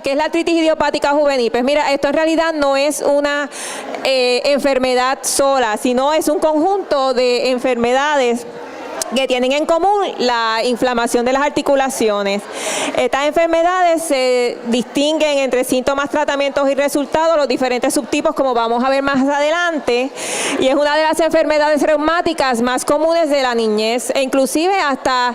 ¿Qué es la artritis idiopática juvenil? Pues mira, esto en realidad no es una enfermedad sola, sino es un conjunto de enfermedades que tienen en común la inflamación de las articulaciones. Estas enfermedades se distinguen entre síntomas, tratamientos y resultados, los diferentes subtipos, como vamos a ver más adelante, y es una de las enfermedades reumáticas más comunes de la niñez, e inclusive hasta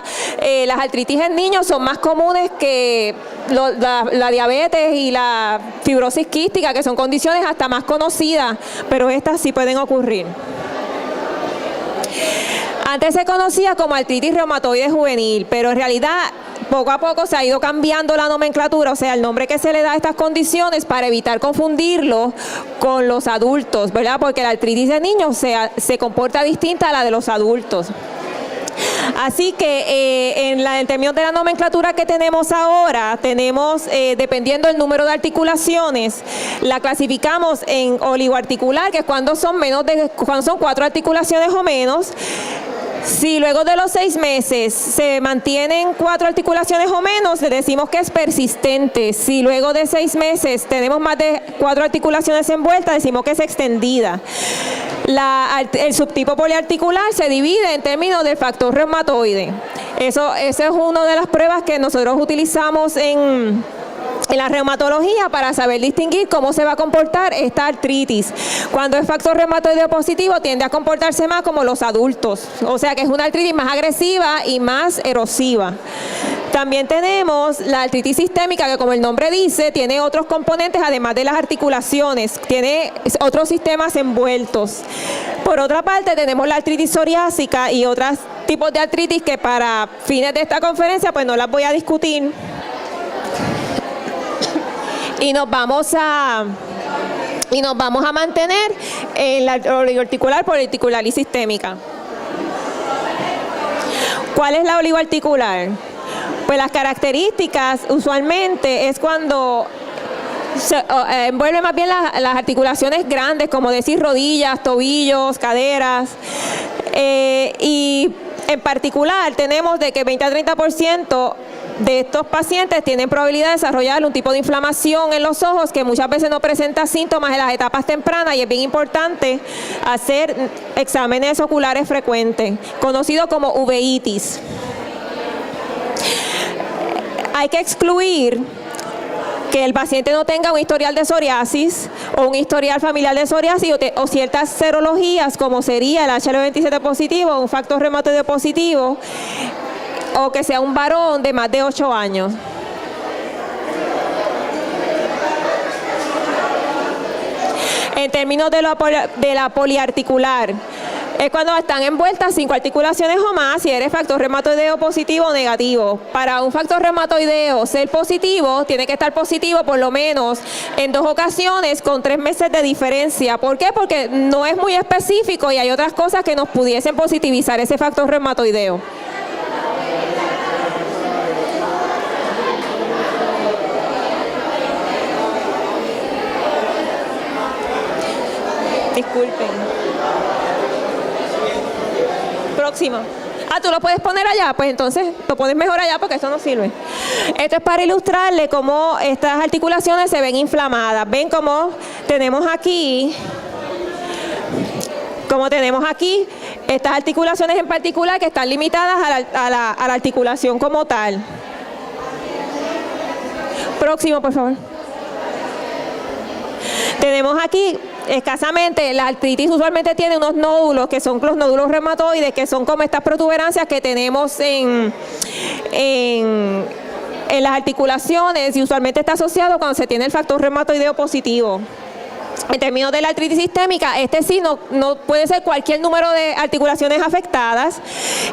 las artritis en niños son más comunes que la diabetes y la fibrosis quística, que son condiciones hasta más conocidas, pero estas sí pueden ocurrir. Antes se conocía como artritis reumatoide juvenil, pero en realidad poco a poco se ha ido cambiando la nomenclatura, o sea, el nombre que se le da a estas condiciones para evitar confundirlo con los adultos, ¿verdad? Porque la artritis de niños se comporta distinta a la de los adultos. Así que en términos de la nomenclatura que tenemos ahora, tenemos, dependiendo del número de articulaciones, la clasificamos en oligoarticular, que es cuando son 4 articulaciones o menos. Si luego de los 6 meses se mantienen 4 articulaciones o menos, le decimos que es persistente. Si luego de 6 meses tenemos más de 4 articulaciones envueltas, decimos que es extendida. El subtipo poliarticular se divide en términos del factor reumatoide. Esa es una de las pruebas que nosotros utilizamos en la reumatología para saber distinguir cómo se va a comportar esta artritis. Cuando es factor reumatoide positivo, tiende a comportarse más como los adultos, o sea que es una artritis más agresiva y más erosiva. También tenemos la artritis sistémica, que como el nombre dice, tiene otros componentes además de las articulaciones, tiene otros sistemas envueltos. Por otra parte, tenemos la artritis psoriásica y otros tipos de artritis que para fines de esta conferencia pues no las voy a discutir. Y nos vamos a mantener en la oligoarticular, poliarticular y sistémica. ¿Cuál es la oligoarticular? Pues las características usualmente es cuando se envuelve más bien las articulaciones grandes, como decir rodillas, tobillos, caderas, y en particular tenemos de que 20 a 30% de estos pacientes tienen probabilidad de desarrollar un tipo de inflamación en los ojos que muchas veces no presenta síntomas en las etapas tempranas, y es bien importante hacer exámenes oculares frecuentes, conocido como uveitis. Hay que excluir que el paciente no tenga un historial de psoriasis o un historial familiar de psoriasis o ciertas serologías, como sería el HLA27 positivo, un factor reumatoide positivo, o que sea un varón de más de 8 años. En términos de la poliarticular, es cuando están envueltas 5 articulaciones o más, si eres factor reumatoideo positivo o negativo. Para un factor reumatoideo ser positivo, tiene que estar positivo por lo menos en 2 ocasiones con 3 meses de diferencia. ¿Por qué? Porque no es muy específico y hay otras cosas que nos pudiesen positivizar ese factor reumatoideo. Disculpen. Próximo. ¿Tú lo puedes poner allá? Pues entonces lo pones mejor allá porque eso no sirve. Esto es para ilustrarle cómo estas articulaciones se ven inflamadas. Ven cómo tenemos aquí, estas articulaciones en particular que están limitadas a la articulación como tal. Próximo, por favor. Tenemos aquí escasamente, la artritis usualmente tiene unos nódulos que son los nódulos reumatoides, que son como estas protuberancias que tenemos en las articulaciones, y usualmente está asociado cuando se tiene el factor reumatoideo positivo. En términos de la artritis sistémica, sí no puede ser cualquier número de articulaciones afectadas,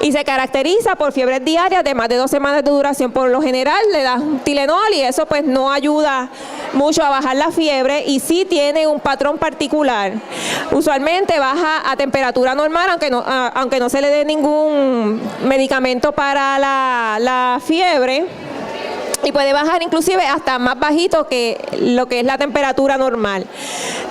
y se caracteriza por fiebres diarias de más de 2 semanas de duración. Por lo general le das un Tylenol y eso pues no ayuda mucho a bajar la fiebre, y sí tiene un patrón particular. Usualmente baja a temperatura normal, aunque no se le dé ningún medicamento para la fiebre. y puede bajar inclusive hasta más bajito que lo que es la temperatura normal.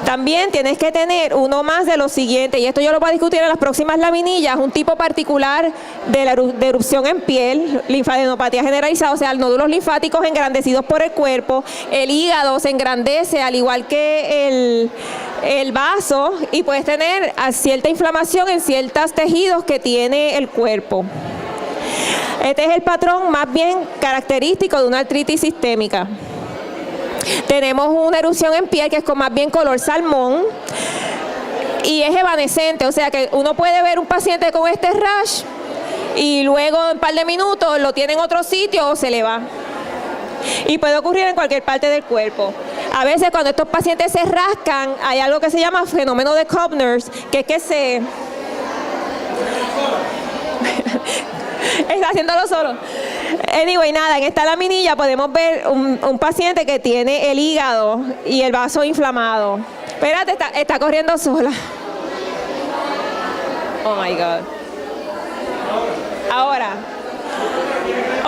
También tienes que tener uno más de lo siguiente, y esto yo lo voy a discutir en las próximas laminillas, un tipo particular de erupción en piel, linfadenopatía generalizada, o sea, nódulos linfáticos engrandecidos por el cuerpo. El hígado se engrandece al igual que el vaso, y puedes tener cierta inflamación en ciertos tejidos que tiene el cuerpo. Este es el patrón más bien característico de una artritis sistémica. Tenemos una erupción en piel que es con más bien color salmón y es evanescente, o sea que uno puede ver un paciente con este rash y luego en un par de minutos lo tiene en otro sitio o se le va. Y puede ocurrir en cualquier parte del cuerpo. A veces cuando estos pacientes se rascan, hay algo que se llama fenómeno de Koebner's, que es que se... Está haciéndolo solo. Anyway, nada, en esta laminilla podemos ver un paciente que tiene el hígado y el vaso inflamado. Espérate, está corriendo sola. Oh my God. Ahora.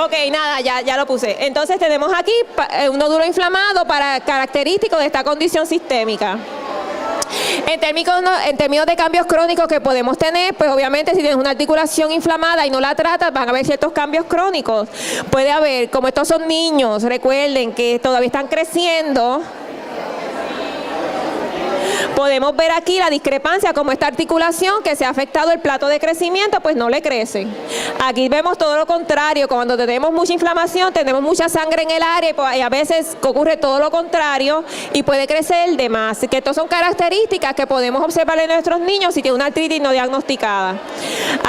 Ok, nada, ya lo puse. Entonces tenemos aquí un nódulo inflamado característico de esta condición sistémica. En términos de cambios crónicos que podemos tener, pues obviamente si tienes una articulación inflamada y no la tratas, van a haber ciertos cambios crónicos. Puede haber, como estos son niños, recuerden que todavía están creciendo. Podemos ver aquí la discrepancia, como esta articulación que se ha afectado el plato de crecimiento, pues no le crece. Aquí vemos todo lo contrario, cuando tenemos mucha inflamación, tenemos mucha sangre en el área y a veces ocurre todo lo contrario y puede crecer de más. Que estas son características que podemos observar en nuestros niños si tienen una artritis no diagnosticada.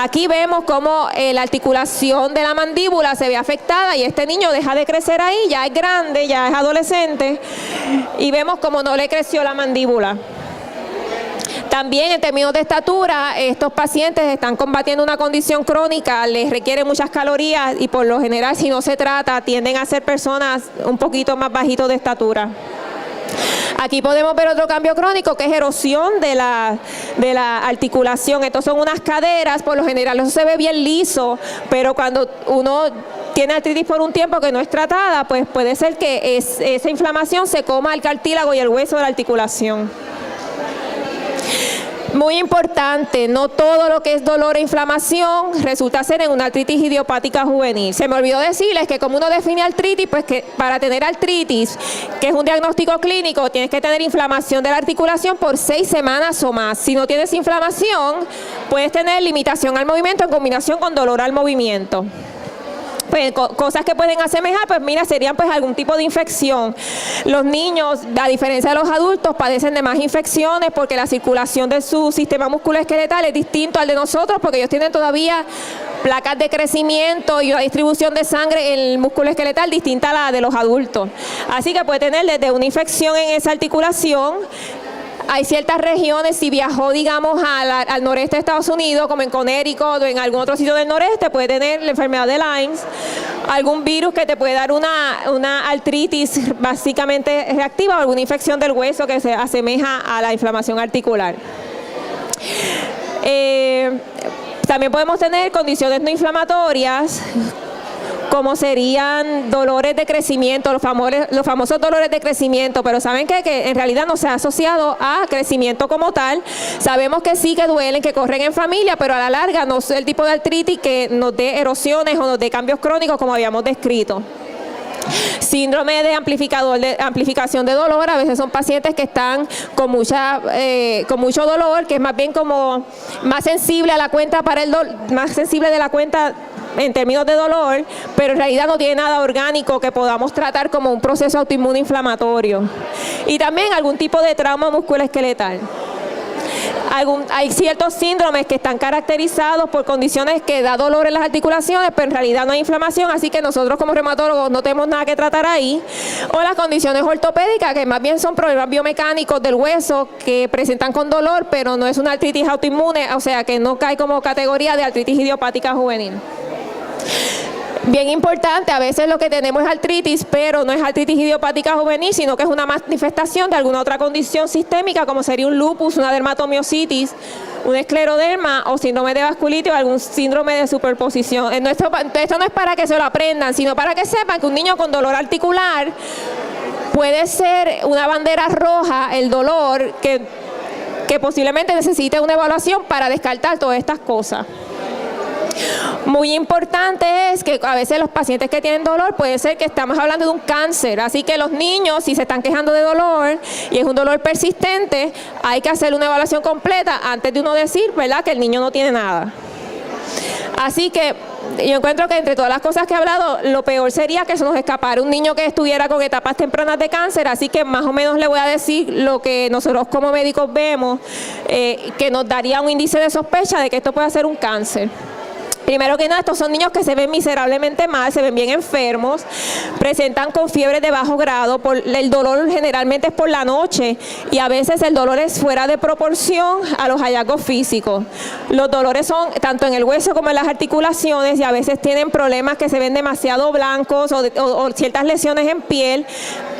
Aquí vemos cómo la articulación de la mandíbula se ve afectada y este niño deja de crecer ahí, ya es grande, ya es adolescente y vemos cómo no le creció la mandíbula. También en términos de estatura, estos pacientes están combatiendo una condición crónica, les requiere muchas calorías y por lo general si no se trata tienden a ser personas un poquito más bajitos de estatura. Aquí podemos ver otro cambio crónico que es erosión de la articulación. Estos son unas caderas, por lo general eso se ve bien liso, pero cuando uno tiene artritis por un tiempo que no es tratada, pues puede ser que esa inflamación se coma el cartílago y el hueso de la articulación. Muy importante, no todo lo que es dolor e inflamación resulta ser en una artritis idiopática juvenil. Se me olvidó decirles que como uno define artritis, pues que para tener artritis, que es un diagnóstico clínico, tienes que tener inflamación de la articulación por 6 semanas o más. Si no tienes inflamación, puedes tener limitación al movimiento en combinación con dolor al movimiento. Pues, cosas que pueden asemejar, pues mira, serían pues algún tipo de infección. Los niños, a diferencia de los adultos, padecen de más infecciones porque la circulación de su sistema musculoesqueletal es distinto al de nosotros porque ellos tienen todavía placas de crecimiento y una distribución de sangre en el músculo esqueletal distinta a la de los adultos. Así que puede tener desde una infección en esa articulación. Hay ciertas regiones, si viajó, digamos, al noreste de Estados Unidos, como en Connecticut o en algún otro sitio del noreste, puede tener la enfermedad de Lyme, algún virus que te puede dar una artritis básicamente reactiva o alguna infección del hueso que se asemeja a la inflamación articular. También podemos tener condiciones no inflamatorias, como serían dolores de crecimiento, los famosos dolores de crecimiento, pero saben que en realidad no se ha asociado a crecimiento como tal. Sabemos que sí que duelen, que corren en familia, pero a la larga no es el tipo de artritis que nos dé erosiones o nos dé cambios crónicos como habíamos descrito. Síndrome de amplificación de dolor, a veces son pacientes que están con mucho dolor, que es más bien como más sensible a la cuenta más sensible de la cuenta en términos de dolor, pero en realidad no tiene nada orgánico que podamos tratar como un proceso autoinmune inflamatorio. Y también algún tipo de trauma musculoesqueletal. Hay ciertos síndromes que están caracterizados por condiciones que da dolor en las articulaciones, pero en realidad no hay inflamación, así que nosotros como reumatólogos no tenemos nada que tratar ahí. O las condiciones ortopédicas, que más bien son problemas biomecánicos del hueso que presentan con dolor, pero no es una artritis autoinmune, o sea que no cae como categoría de artritis idiopática juvenil. Bien importante, a veces lo que tenemos es artritis, pero no es artritis idiopática juvenil, sino que es una manifestación de alguna otra condición sistémica, como sería un lupus, una dermatomiositis, un escleroderma o síndrome de vasculitis o algún síndrome de superposición. Esto no es para que se lo aprendan, sino para que sepan que un niño con dolor articular puede ser una bandera roja, el dolor, que posiblemente necesite una evaluación para descartar todas estas cosas. Muy importante es que a veces los pacientes que tienen dolor puede ser que estamos hablando de un cáncer, así que los niños, si se están quejando de dolor y es un dolor persistente, hay que hacer una evaluación completa antes de uno decir, ¿verdad?, que el niño no tiene nada. Así que yo encuentro que entre todas las cosas que he hablado, lo peor sería que se nos escapara un niño que estuviera con etapas tempranas de cáncer, así que más o menos le voy a decir lo que nosotros como médicos vemos, que nos daría un índice de sospecha de que esto puede ser un cáncer. Primero que nada, estos son niños que se ven miserablemente mal, se ven bien enfermos, presentan con fiebre de bajo grado, el dolor generalmente es por la noche y a veces el dolor es fuera de proporción a los hallazgos físicos. Los dolores son tanto en el hueso como en las articulaciones y a veces tienen problemas que se ven demasiado blancos o ciertas lesiones en piel.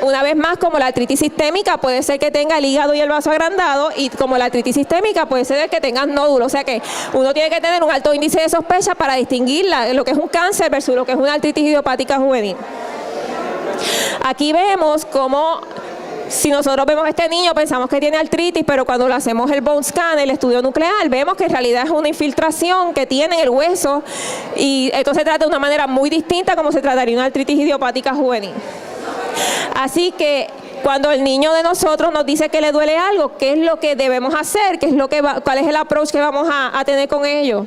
Una vez más, como la artritis sistémica, puede ser que tenga el hígado y el vaso agrandado y como la artritis sistémica puede ser que tenga nódulos, o sea que uno tiene que tener un alto índice de sospecha para distinguir lo que es un cáncer versus lo que es una artritis idiopática juvenil. Aquí vemos cómo, si nosotros vemos a este niño, pensamos que tiene artritis, pero cuando le hacemos el bone scan, el estudio nuclear, vemos que en realidad es una infiltración que tiene en el hueso y esto se trata de una manera muy distinta como se trataría una artritis idiopática juvenil. Así que cuando el niño de nosotros nos dice que le duele algo, ¿qué es lo que debemos hacer? ¿Cuál es el approach que vamos a tener con ellos?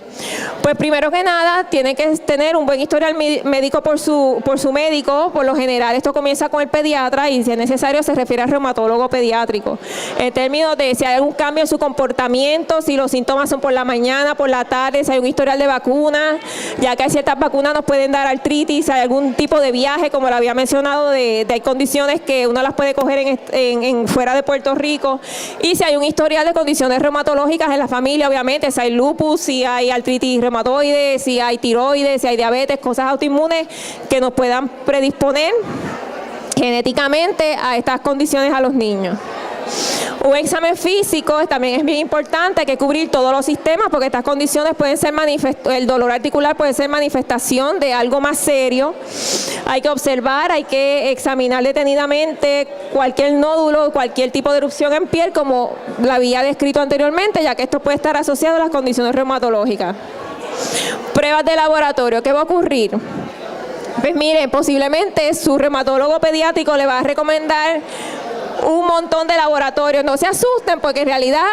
Pues primero que nada, tiene que tener un buen historial médico por su médico. Por lo general, esto comienza con el pediatra y si es necesario se refiere al reumatólogo pediátrico. En términos de si hay algún cambio en su comportamiento, si los síntomas son por la mañana, por la tarde, si hay un historial de vacunas, ya que hay ciertas vacunas nos pueden dar artritis, si hay algún tipo de viaje, como lo había mencionado, hay condiciones que uno las puede coger fuera de Puerto Rico, y si hay un historial de condiciones reumatológicas en la familia, obviamente, si hay lupus, si hay artritis reumatoide, si hay tiroides, si hay diabetes, cosas autoinmunes que nos puedan predisponer genéticamente a estas condiciones a los niños. Un examen físico también es bien importante, hay que cubrir todos los sistemas porque estas condiciones pueden ser el dolor articular puede ser manifestación de algo más serio. Hay que observar, hay que examinar detenidamente cualquier nódulo, cualquier tipo de erupción en piel, como la había descrito anteriormente, ya que esto puede estar asociado a las condiciones reumatológicas. Pruebas de laboratorio, ¿qué va a ocurrir? Pues miren, posiblemente su reumatólogo pediátrico le va a recomendar un montón de laboratorios. No se asusten porque en realidad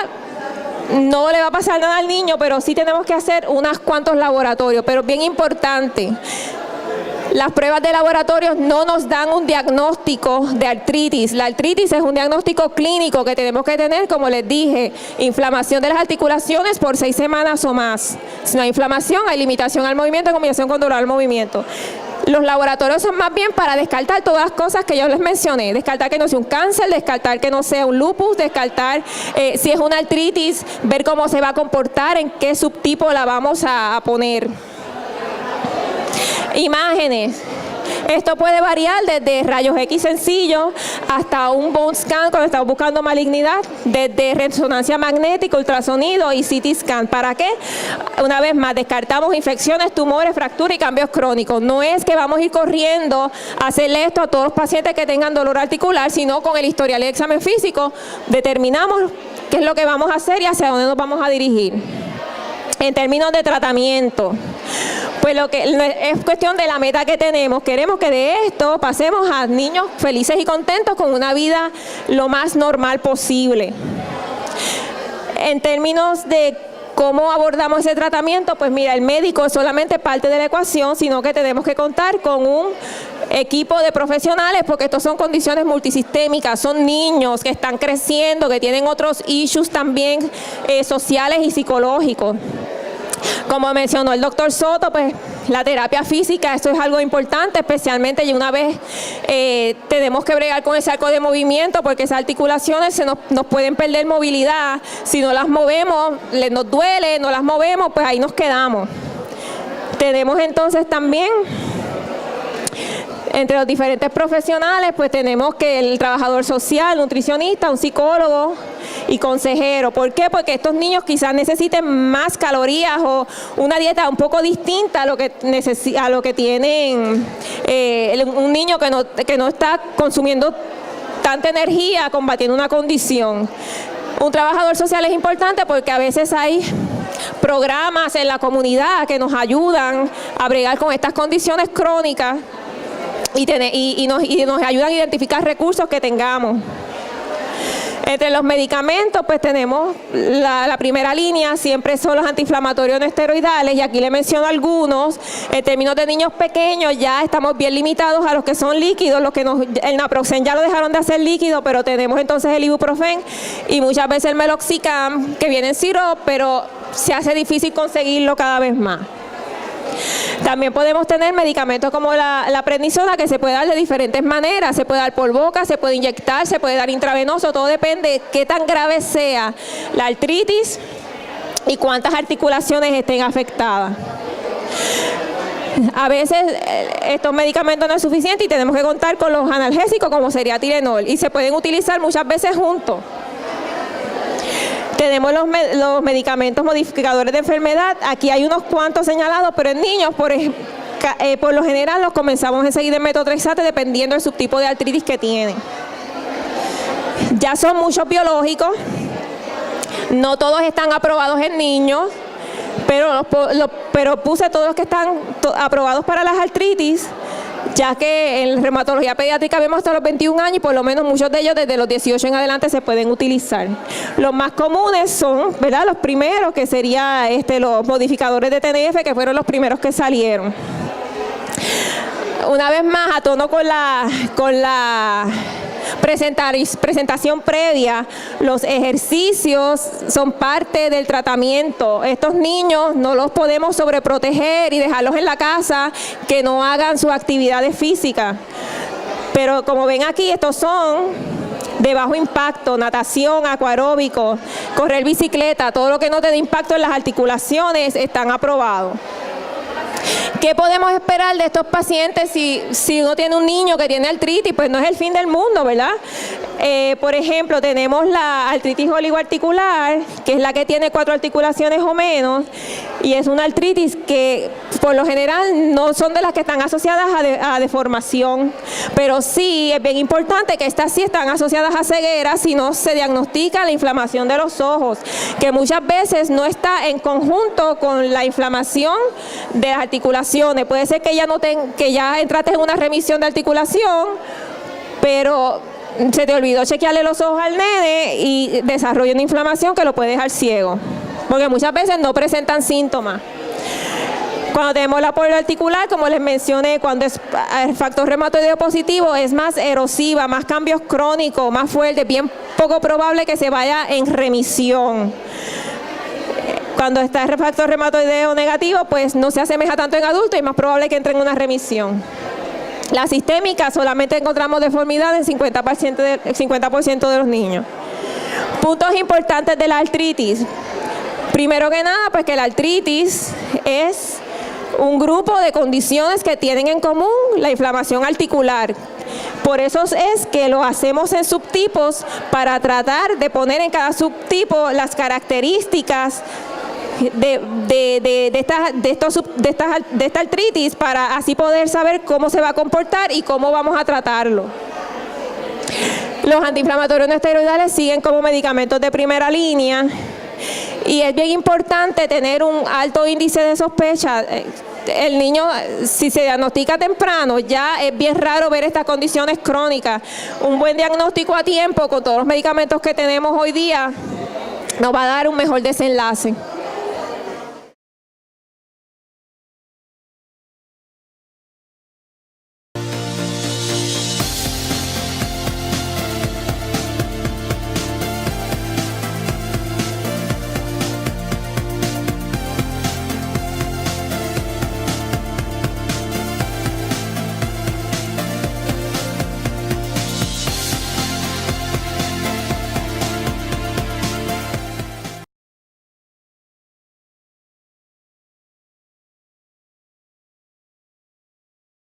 no le va a pasar nada al niño, pero sí tenemos que hacer unos cuantos laboratorios. Pero bien importante, las pruebas de laboratorio no nos dan un diagnóstico de artritis. La artritis es un diagnóstico clínico que tenemos que tener, como les dije, inflamación de las articulaciones por 6 semanas o más. Si no hay inflamación, hay limitación al movimiento, combinación con dolor al movimiento. Los laboratorios son más bien para descartar todas las cosas que yo les mencioné, descartar que no sea un cáncer, descartar que no sea un lupus, descartar si es una artritis, ver cómo se va a comportar, en qué subtipo la vamos a poner. Imágenes. Esto puede variar desde rayos X sencillos hasta un bone scan cuando estamos buscando malignidad, desde resonancia magnética, ultrasonido y CT scan. ¿Para qué? Una vez más, descartamos infecciones, tumores, fracturas y cambios crónicos. No es que vamos a ir corriendo a hacerle esto a todos los pacientes que tengan dolor articular, sino con el historial y examen físico determinamos qué es lo que vamos a hacer y hacia dónde nos vamos a dirigir. En términos de tratamiento, pues lo que es cuestión de la meta que tenemos. Queremos que de esto pasemos a niños felices y contentos con una vida lo más normal posible. En términos de cómo abordamos ese tratamiento, pues mira, el médico es solamente parte de la ecuación, sino que tenemos que contar con un equipo de profesionales, porque estos son condiciones multisistémicas, son niños que están creciendo, que tienen otros issues también sociales y psicológicos. Como mencionó el doctor Soto, pues la terapia física, esto es algo importante, especialmente y una vez tenemos que bregar con ese arco de movimiento, porque esas articulaciones nos pueden perder movilidad. Si no las movemos, nos duele, no las movemos, pues ahí nos quedamos. Tenemos entonces también Entre los diferentes profesionales, pues tenemos que el trabajador social, nutricionista, un psicólogo y consejero. ¿Por qué? Porque estos niños quizás necesiten más calorías o una dieta un poco distinta a lo que tienen un niño que no está consumiendo tanta energía combatiendo una condición. Un trabajador social es importante porque a veces hay programas en la comunidad que nos ayudan a bregar con estas condiciones crónicas y nos ayudan a identificar recursos que tengamos. Entre los medicamentos, pues tenemos la primera línea, siempre son los antiinflamatorios no esteroidales, y aquí le menciono algunos. En términos de niños pequeños, ya estamos bien limitados a los que son líquidos, el naproxen ya lo dejaron de hacer líquido, pero tenemos entonces el ibuprofen y muchas veces el meloxicam, que viene en sirope, pero se hace difícil conseguirlo cada vez más. También podemos tener medicamentos como la prednisona, que se puede dar de diferentes maneras. Se puede dar por boca, se puede inyectar, se puede dar intravenoso. Todo depende de qué tan grave sea la artritis y cuántas articulaciones estén afectadas. A veces estos medicamentos no es suficiente y tenemos que contar con los analgésicos, como sería Tylenol, y se pueden utilizar muchas veces juntos. Tenemos los medicamentos modificadores de enfermedad. Aquí hay unos cuantos señalados, pero en niños, por lo general, los comenzamos enseguida en metotrexate dependiendo del subtipo de artritis que tienen. Ya son muchos biológicos. No todos están aprobados en niños, pero puse todos los que están aprobados para las artritis, ya que en reumatología pediátrica vemos hasta los 21 años y por lo menos muchos de ellos desde los 18 en adelante se pueden utilizar. Los más comunes son, ¿verdad?, los primeros, que serían los modificadores de TNF, que fueron los primeros que salieron. Una vez más, a tono con la presentación previa, los ejercicios son parte del tratamiento. Estos niños no los podemos sobreproteger y dejarlos en la casa que no hagan sus actividades físicas. Pero como ven aquí, estos son de bajo impacto: natación, acuaróbico, correr bicicleta, todo lo que no te dé impacto en las articulaciones están aprobados. ¿Qué podemos esperar de estos pacientes si uno tiene un niño que tiene artritis? Pues no es el fin del mundo, ¿verdad? Por ejemplo, tenemos la artritis oligoarticular, que es la que tiene 4 articulaciones o menos, y es una artritis que por lo general no son de las que están asociadas a deformación, pero sí es bien importante que estas sí están asociadas a ceguera si no se diagnostica la inflamación de los ojos, que muchas veces no está en conjunto con la inflamación de las articulaciones. Puede ser que ya entraste en una remisión de articulación, pero se te olvidó chequearle los ojos al nene y desarrolla una inflamación que lo puede dejar ciego, porque muchas veces no presentan síntomas. Cuando tenemos la poliarticular, como les mencioné, cuando es el factor reumatoideo positivo, es más erosiva, más cambios crónicos, más fuerte, bien poco probable que se vaya en remisión. Cuando está el factor reumatoideo negativo, pues no se asemeja tanto en adultos y es más probable que entre en una remisión. La sistémica solamente encontramos deformidad en 50% de los niños. Puntos importantes de la artritis. Primero que nada, pues que la artritis es un grupo de condiciones que tienen en común la inflamación articular. Por eso es que lo hacemos en subtipos, para tratar de poner en cada subtipo las características de esta artritis, para así poder saber cómo se va a comportar y cómo vamos a tratarlo. Los antiinflamatorios no esteroidales siguen como medicamentos de primera línea y es bien importante tener un alto índice de sospecha. El niño, si se diagnostica temprano, ya es bien raro ver estas condiciones crónicas. Un buen diagnóstico a tiempo con todos los medicamentos que tenemos hoy día nos va a dar un mejor desenlace.